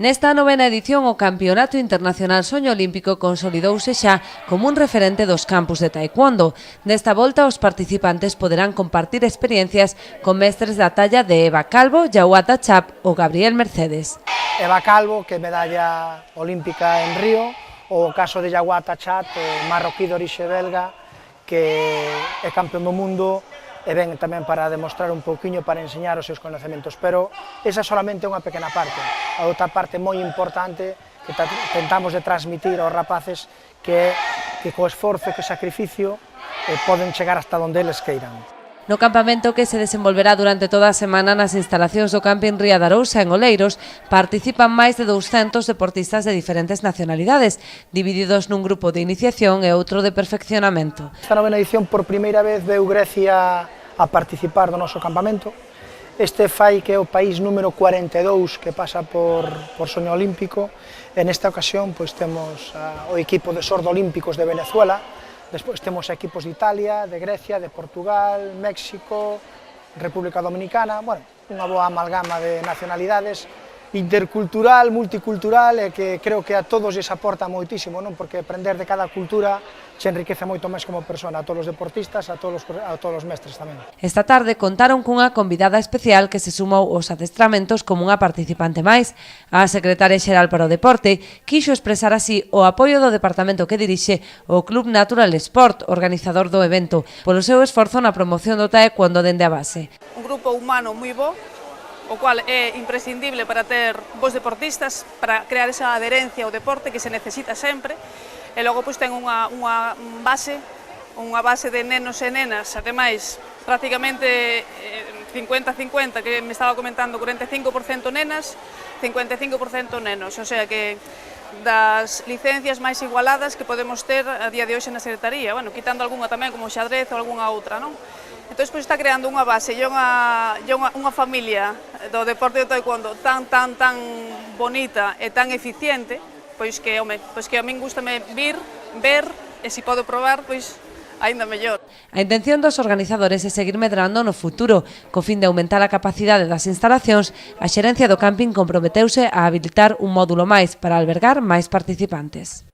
Nesta novena edición, o Campeonato Internacional Soño Olímpico consolidouse xa como un referente dos campus de taekwondo. Nesta volta, os participantes poderán compartir experiencias con mestres da talla de Eva Calvo, Jawad Chap ou Gabriel Mercedes. Eva Calvo, que é medalla olímpica en Río, ou o caso de Jawad Chap, marroquí de orixe belga, que é campeón do mundo e ven tamén para demostrar un pouquiño, para enseñar os seus conhecementos, pero esa solamente é unha pequena parte. A outra parte moi importante que tentamos de transmitir aos rapaces que co esforzo e co sacrificio poden chegar hasta onde eles queiran. No campamento, que se desenvolverá durante toda a semana nas instalacións do Camping Ría de Arousa en Oleiros, participan máis de 200 deportistas de diferentes nacionalidades, divididos nun grupo de iniciación e outro de perfeccionamento. Esta novena edición, por primeira vez, veu Grecia a participar do noso campamento. Este fai que é o país número 42 que pasa por Soño Olímpico. En esta ocasión temos o equipo de sordo olímpicos de Venezuela. Despois temos equipos de Italia, de Grecia, de Portugal, México, República Dominicana, bueno, unha boa amalgama de nacionalidades, intercultural, multicultural, e que creo que a todos lles aporta moitísimo, non? Porque aprender de cada cultura se enriquece moito máis como persona, a todos os deportistas, a todos os mestres tamén. Esta tarde contaron cunha convidada especial que se sumou aos adestramentos como unha participante máis. A secretaria xeral para o deporte quixo expresar así o apoio do departamento que dirixe o Club Natural Sport, organizador do evento, polo seu esforzo na promoción do taekwondo dende a base. Un grupo humano moi bo, o cual é imprescindible para ter bons deportistas, para crear esa adherencia ao deporte que se necesita sempre, e logo ten unha base de nenos e nenas, ademais prácticamente 50-50, que me estaba comentando, 45% nenas, 55% nenos, o sea que das licencias máis igualadas que podemos ter a día de hoxe na Secretaría, bueno, quitando algunha tamén como xadrez ou algunha outra, non? Entón, está creando unha base e unha familia do deporte do taekwondo tan bonita e tan eficiente, pois que a min gústame vir, ver, e se podo probar, pois aínda mellor. A intención dos organizadores é seguir medrando no futuro. Co fin de aumentar a capacidade das instalacións, a xerencia do camping comprometeuse a habilitar un módulo máis para albergar máis participantes.